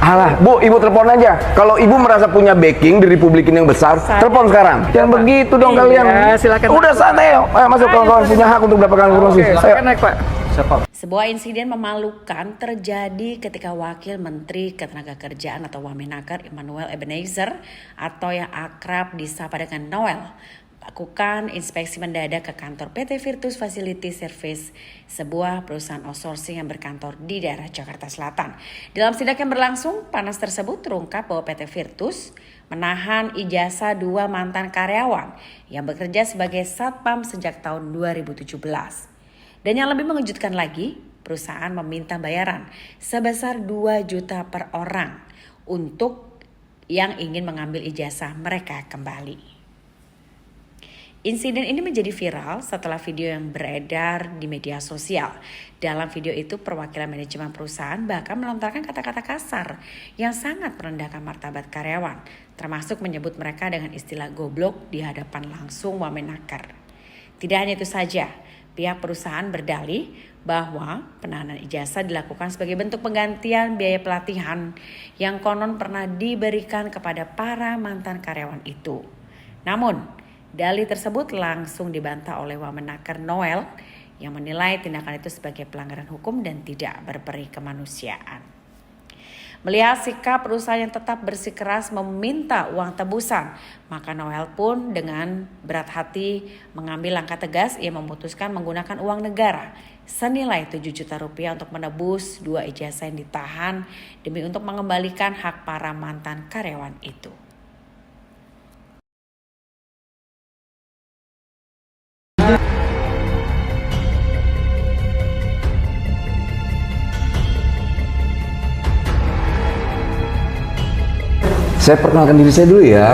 Alah, Bu, Ibu telepon aja. Kalau Ibu merasa punya backing di Republik ini yang besar, telepon sekarang. Jangan begitu dong kalian. Silakan. Udah santai, ayo masuk, kawan-kawan punya hak untuk mendapatkan informasi. Silakan naik, Pak. Sebuah insiden memalukan terjadi ketika Wakil Menteri Ketenagakerjaan atau Wamenaker Immanuel Ebenezer atau yang akrab disapa dengan Noel lakukan inspeksi mendadak ke kantor PT Virtus Facility Service, sebuah perusahaan outsourcing yang berkantor di daerah Jakarta Selatan. Dalam sidak yang berlangsung, panas tersebut terungkap bahwa PT Virtus menahan ijazah 2 mantan karyawan yang bekerja sebagai satpam sejak tahun 2017. Dan yang lebih mengejutkan lagi, perusahaan meminta bayaran sebesar 2 juta per orang untuk yang ingin mengambil ijazah mereka kembali. Insiden ini menjadi viral setelah video yang beredar di media sosial. Dalam video itu, perwakilan manajemen perusahaan bahkan melontarkan kata-kata kasar yang sangat merendahkan martabat karyawan, termasuk menyebut mereka dengan istilah goblok di hadapan langsung Wamenaker. Tidak hanya itu saja, pihak perusahaan berdalih bahwa penahanan ijazah dilakukan sebagai bentuk penggantian biaya pelatihan yang konon pernah diberikan kepada para mantan karyawan itu. Namun, dalih tersebut langsung dibantah oleh Wamenaker Noel yang menilai tindakan itu sebagai pelanggaran hukum dan tidak berperi kemanusiaan. Melihat sikap perusahaan yang tetap bersikeras meminta uang tebusan, maka Noel pun dengan berat hati mengambil langkah tegas. Ia memutuskan menggunakan uang negara senilai 7 juta rupiah untuk menebus 2 ijazah yang ditahan demi untuk mengembalikan hak para mantan karyawan itu. Saya perkenalkan diri saya dulu ya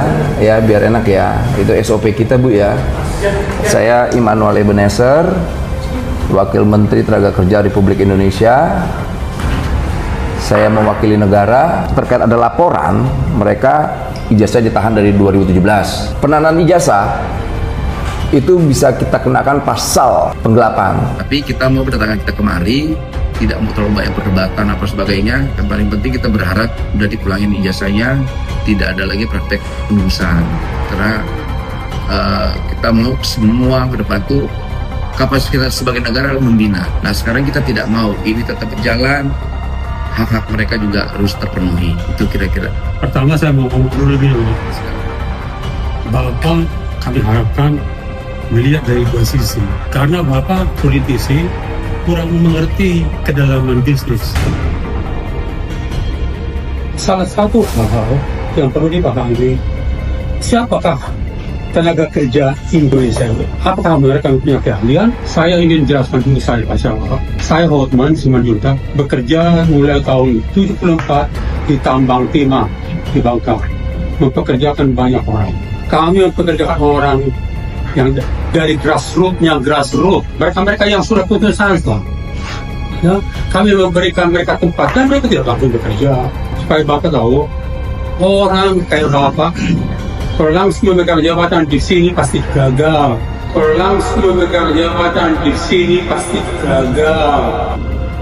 biar enak ya. Itu SOP kita, Bu ya. Saya Immanuel Ebenezer, Wakil Menteri Tenagakerjaan Republik Indonesia. Saya mewakili negara terkait ada laporan mereka ijazah ditahan dari 2017. Penahanan ijazah itu bisa kita kenakan pasal penggelapan. Tapi kita mau kedatangan kita kemari tidak mau terlalu banyak perdebatan apa sebagainya. Yang paling penting kita berharap udah dipulangin ijazahnya, tidak ada lagi praktek penulisan. Karena kita mau semua ke depan tuh kapasitas kita sebagai negara membina. Nah sekarang kita tidak mau, ini tetap berjalan, hak-hak mereka juga harus terpenuhi. Itu kira-kira. Pertama saya mau ngomong dulu Bapak kami harapkan melihat dari 2 sisi. Karena Bapak politisi kurang mengerti kedalaman bisnis. Salah satu hal yang perlu dipahami, siapakah tenaga kerja Indonesia? Apakah mereka punya keahlian? Saya ingin jelaskan dulu saya Pak. Saya Hotman Simanjuntak, bekerja mulai tahun 74 di tambang timah di Bangka, mempekerjakan banyak orang. Kami mempekerjakan orang yang dari grassroots, mereka yang sudah putus asa. Ya, kami memberikan mereka tempat dan mereka tidak langsung bekerja. Supaya Bapak tahu, orang kayak Bapak, kalau langsung memegang jabatan di sini pasti gagal.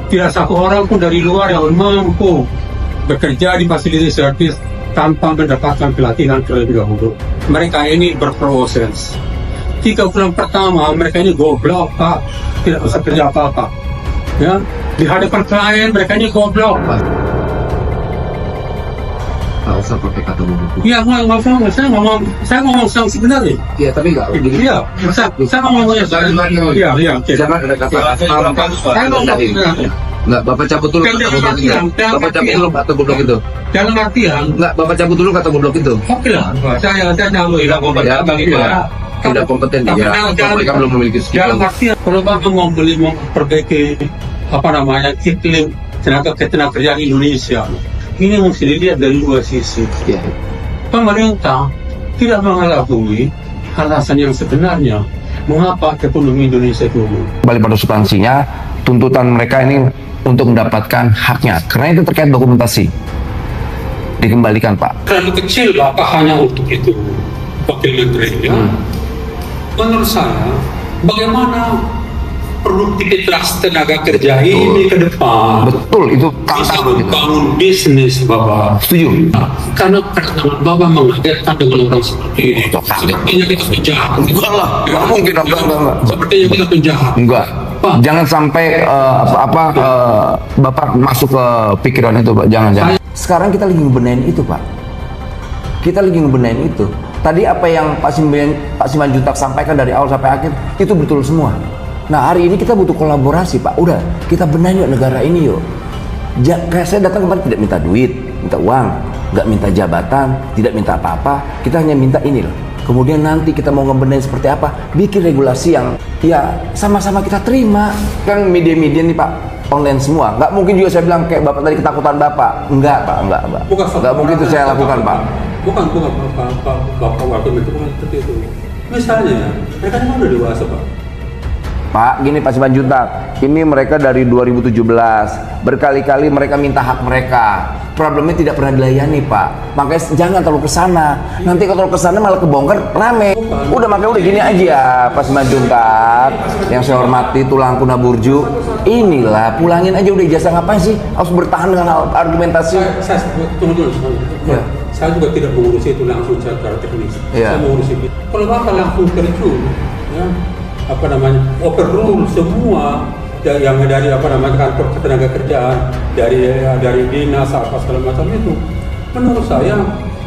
Tidak satu orang pun dari luar yang mampu bekerja di fasilitas servis tanpa mendapatkan pelatihan terlebih dahulu. Mereka ini berproses. 3 bulan pertama mereka ini goblok Pak, tidak bisa kerja apa-apa. Ya, di hadapan klien mereka ini goblok Pak. Nggak usah pakai kata buku. Iya, saya ngomong yang sebenarnya. Iya, tapi nggak. Iya, saya ngomongnya sebenarnya. Iya. Jangan ada kata. Saya ngomong. Nggak, Bapak cabut dulu kata goblok itu. Bapak cabut dulu kata goblok itu. Dalam artian. Nggak, Bapak cabut dulu kata goblok itu. Oke lah, saya nyambung. Tidak kompeten ya. Mereka belum memiliki skill. Dalam artian kalau Bapak mau memperbaiki iklim ketenagakerjaan Indonesia, ini mesti dilihat dari 2 sisi. Ya. Pemerintah tidak mengakui alasan yang sebenarnya mengapa ekonomi Indonesia turun. Kembali pada substansinya, tuntutan mereka ini untuk mendapatkan haknya, karena itu terkait dokumentasi. Dikembalikan Pak. Terlalu kecil Bapak hanya untuk itu, Wakil Menteri ya. Menurut saya, bagaimana produktivitas tenaga kerja ini ke depan. Betul, itu Bisa tantangan kita. membangun bisnis Bapak. Setuju. Nah, karena perkataan Bapak mengagetkan dengan orang seperti ini. Sepertinya kita penjahat. Enggak lah, nggak mungkin, enggak. Sepertinya kita penjahat. Enggak. Pak. Jangan sampai Bapak masuk ke pikiran itu, Pak. Jangan. Sekarang kita lagi ngebenahin itu, Pak. Kita lagi ngebenahin itu. Tadi apa yang Pak Simanjuntak sampaikan dari awal sampai akhir itu betul semua. Nah, hari ini kita butuh kolaborasi, Pak. Udah, kita benahin yuk negara ini yuk. Kayak saya datang kemarin tidak minta duit, minta uang, nggak minta jabatan, tidak minta apa-apa. Kita hanya minta ini loh. Kemudian nanti kita mau ngebenahin seperti apa, bikin regulasi yang ya sama-sama kita terima. Kan media-media nih Pak, online semua. Nggak mungkin juga saya bilang kayak Bapak tadi ketakutan Bapak. Enggak Pak, enggak. Nggak mungkin itu saya lakukan Pak. Bukan Bapak wakil menteri bukan seperti itu. Misalnya, mereka kan udah dewasa Pak. Pak, gini Pak Simanjuntak, ini mereka dari 2017, berkali-kali mereka minta hak mereka. Problemnya tidak pernah dilayani Pak, makanya jangan terlalu kesana. Nanti kalau terlalu kesana malah kebongkar rame. Udah makanya udah gini aja Pak Simanjuntak, yang saya hormati Tulang Kuna Burju. Inilah pulangin aja udah ijazah, ngapain sih harus bertahan dengan argumentasi? Saya tunggu dulu. Ya. Saya juga tidak mengurusi itu langsung secara teknis. Ya. Saya mengurusi itu. Kalau Bapak langsung terjun, ya, overrule semua yang dari kantor ketenaga kerjaan, dari dinas apa segala macam itu, menurut saya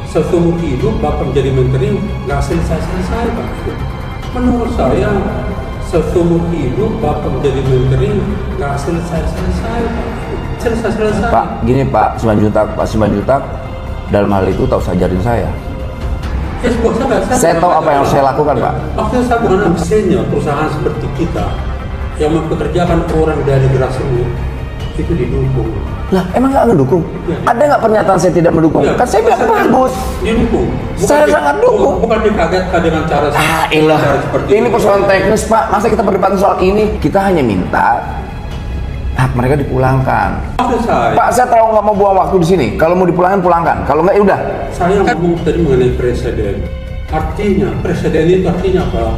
seumur hidup Bapak menjadi menteri nggak selesai Pak. Menurut saya seumur hidup Bapak menjadi menteri nggak selesai Pak. Pak, gini Pak Simanjuntak dalam hal itu tahu sajarin saya. Saya tahu apa yang saya lakukan, Pak. Maksudnya saya bukan ambisinya perusahaan seperti kita yang mempekerjakan orang dari grassroots itu didukung. Lah, emang nggak ngedukung? Ya. Ada nggak pernyataan saya tidak mendukung? Ya. Kan saya bilang bagus. Didukung. Saya sangat dukung. Bukan dikagetkan dengan cara seperti Ini persoalan teknis, Pak. Masa kita berdebat soal ini? Kita hanya minta hak mereka dipulangkan. Pak, saya terlalu nggak mau buang waktu di sini. Kalau mau dipulangkan, pulangkan. Kalau nggak, ya udah. Saya ngomong tadi mengenai presiden. Presiden itu artinya apa?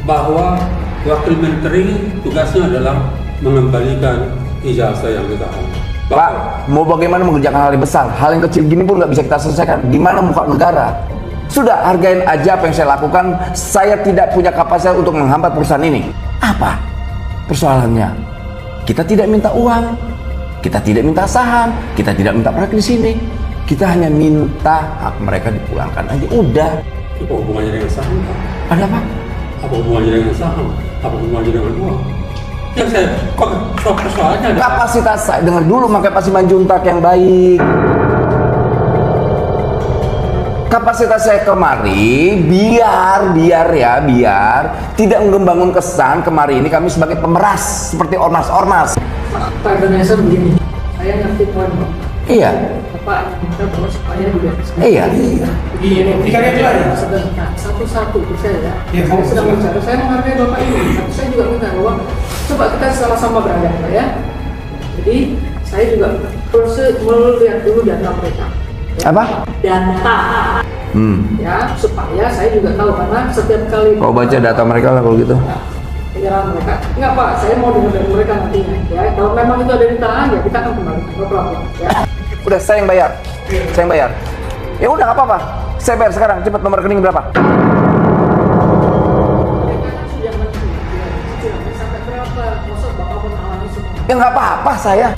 Bahwa wakil menteri tugasnya adalah mengembalikan ijazah yang ditahan. Pak, mau bagaimana mengerjakan hal yang besar? Hal yang kecil gini pun nggak bisa kita selesaikan. Gimana muka negara? Sudah, hargain aja apa yang saya lakukan. Saya tidak punya kapasitas untuk menghambat perusahaan ini. Apa persoalannya? Kita tidak minta uang, kita tidak minta saham, kita tidak minta proyek di sini. Kita hanya minta hak mereka dipulangkan aja. Udah. Apa hubungannya dengan saham? Ada apa? Apa hubungannya dengan saham? Apa hubungannya dengan uang? Yang saya persoalannya ada kapasitas saya. Dengar dulu, makanya Pak Simanjuntak yang baik. Kapasitas saya kemari biar tidak membangun kesan kemari ini kami sebagai pemeras seperti ormas-ormas. Pak Ebenezer begini, saya ngerti poin Pak. Iya. Bapak minta bahwa supaya juga. Iya. Begini, sebentar, satu-satu saya ya. Saya sedang bicara, saya menghargai Bapak ini, tapi saya juga minta bahwa coba kita sama-sama beradab ya. Jadi saya juga melihat dulu data mereka. Apa? Data. Ya, supaya saya juga tahu karena setiap kali Kau baca data mereka lah kalau gitu. Penyerahan mereka, enggak Pak, saya mau dengar dari mereka nantinya ya. Kalau memang itu ada di tangan ya kita akan kembalikan, no problem ya. Udah, saya yang bayar. Ya udah, nggak apa-apa. Saya bayar sekarang. Cepat, nomor rekening berapa? Mereka kan sudah menentukan sampai berapa, maksud Bapak mengalami semua. Ya nggak apa-apa, saya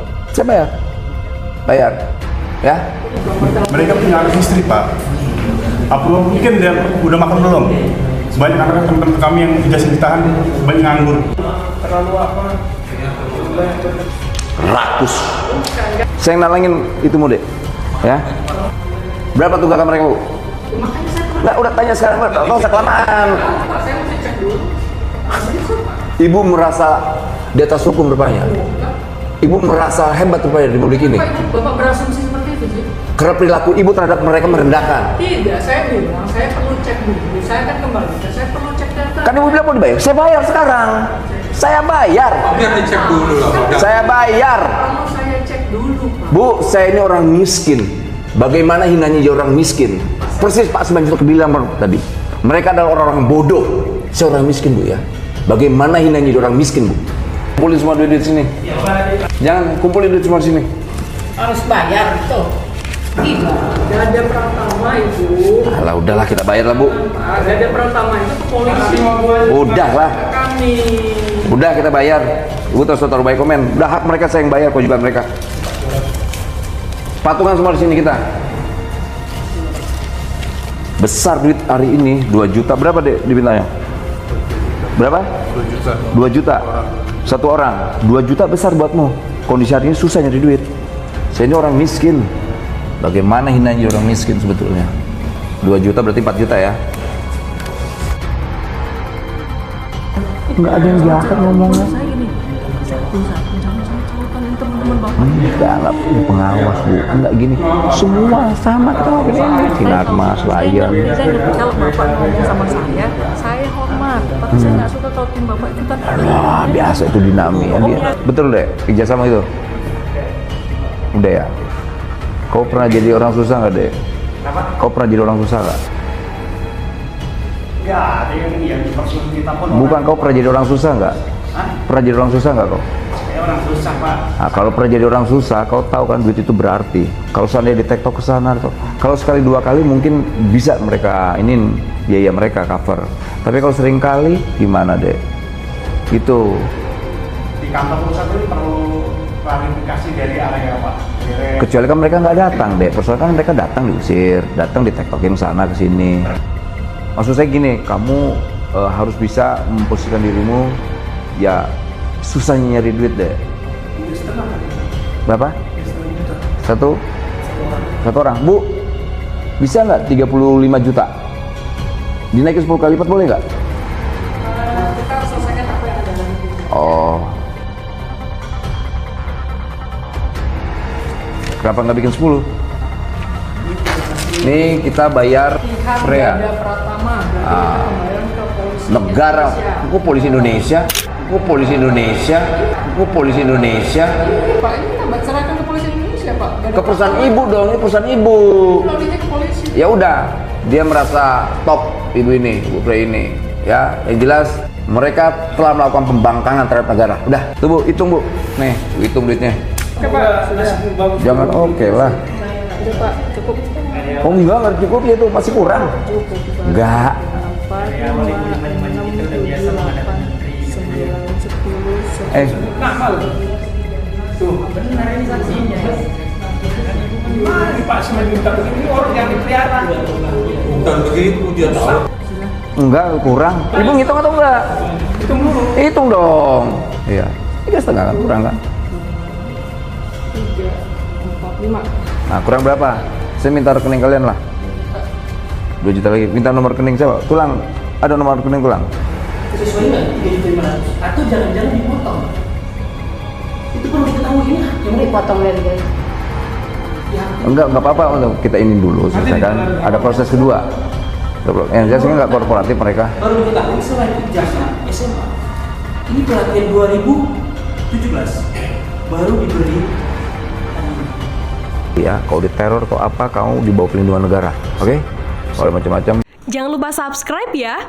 bayar. Ya. Mereka punya anak istri Pak. Apa mungkin dia udah makan belum? Banyak anak teman-teman kami yang ijazah ditahan banyak nganggur. Terlalu apa? Rakus. Saya nalangin itu mu dek. Ya. Berapa tuh kakak mereka Bu? Nggak, udah tanya sekarang, nggak usah kelamaan. Ibu merasa di atas hukum rupanya. Ibu merasa hebat rupanya di publik ini. Bapak berasumsi seperti itu sih? Karena perilaku ibu terhadap mereka merendahkan. Tidak, saya bilang saya perlu cek dulu. Saya akan kembalikan, saya perlu cek data. Kan ibu bilang mau dibayar, saya bayar sekarang. Saya bayar. biar dicek dulu lah Pak. Saya bayar. Perlu saya cek dulu Pak. Bu, saya ini orang miskin. Bagaimana hinanya jadi orang miskin? Persis Pak Simanjuntak bilang tadi. Mereka adalah orang-orang bodoh. Saya orang miskin Bu ya. Bagaimana hinanya jadi orang miskin, Bu? Kumpulin semua duit sini. Jangan kumpulin duit semua di sini. Harus bayar itu. Dada Pratama Ibu. Alah, udahlah kita bayar lah, Bu. Dada Pratama itu ke polisi. Udahlah. Kami. Udah kita bayar. Ibu terus taruh baik komen. Udah hak mereka, saya yang bayar kewajiban mereka. Patungan semua di sini kita. Besar duit hari ini 2 juta. Berapa deh dibintanya? Berapa? 2 juta. Satu orang. 2 juta besar buatmu. Kondisi hari ini susah nyari duit. Saya ini orang miskin. Bagaimana hinanya orang miskin sebetulnya? 2 juta berarti 4 juta ya? Nggak ada yang jahat ngomongnya. Enggak punya pengawas, Bu. Enggak gini. Semua sama kita mau gini. Sinarmas, Layan. Kalau Bapak ngomong sama saya hormat. Tapi saya nggak suka kalau tim Bapak itu kan. Wah, biasa itu dinami ya dia. Betul deh, kerjasama itu. Udah ya. Kau pernah jadi orang susah nggak, Dek? Kau pernah jadi orang susah nggak? Ya, ada yang kita pun. Bukan, kau pernah jadi orang susah nggak? Pernah jadi orang susah nggak kau? Orang susah, Pak. Nah, kalau pernah jadi orang susah, kau tahu kan duit itu berarti. Kalau seandainya di TikTok ke sana, kalau sekali 2 kali mungkin bisa mereka ini biaya mereka cover. Tapi kalau sering kali gimana, Dek? Itu Di kantor pusat itu perlu klarifikasi dari area, Pak. kecuali kan mereka nggak datang, Dek. Persoalan kan mereka datang diusir, datang di TikTokin sana ke sini. Maksud saya gini, kamu harus bisa memposisikan dirimu ya susahnya nyari duit, Dek. Berapa? Satu orang. Bu, bisa nggak 35 juta? Dinaikin 10 kali lipat boleh nggak? Kita harus selesaikan apa yang ada dalam itu. Oh. Kenapa nggak bikin 10? Nih kita bayar Pihak Freya. Dada Pratama berarti pembayaran ke polisi Negara, Indonesia. aku polisi Indonesia, aku polisi Indonesia, aku polisi Indonesia. Pak, ini kita serahkan ke polisi Indonesia, Pak. Dada Ke perusahaan Pratama. ibu dong, ini perusahaan ibu. Larinya ke polisi. Ya udah, dia merasa top ibu ini, ibu Frey ini. Ya, yang jelas mereka telah melakukan pembangkangan terhadap negara. Udah, tuh Bu, hitung Bu. Nih, hitung duitnya. Oke, Pak. Sudah. Jangan oke lah. Udah, Pak. Cukup. Oh enggak, nggak cukup ya itu masih kurang. Cukup. Enggak. 4, 5, 6, 7, 8, 9, 10, 11. Tuh, benar ini saksinya. Gimana Pak semenjak ini orang yang dipelihara? Bukan begitu, dia tahu. Enggak, kurang. Ibu ngitung atau enggak? Hitung dulu. Hitung dong. Iya. 3,5 kan kurang kan? 3, 4, 5. Nah, kurang berapa? Saya minta rekening kalian lah. 2 juta lagi. Minta nomor rekening saya, Pak. Tulang. Ada nomor rekening tulang. Sesuai nggak 3.500 atau jangan-jangan dipotong? Itu perlu diketahui ini yang Dipotong dari gaji. Enggak apa-apa untuk kita ini dulu selesaikan. Ada proses kedua. Yang jelas ini nggak korporatif mereka. baru diketahui selain ijazah SMA. Ini pelatihan 2017 baru diberi. Ya, kalau diteror atau apa, kamu di bawah pelindungan negara. Oke? Kalau macam-macam. Jangan lupa subscribe ya.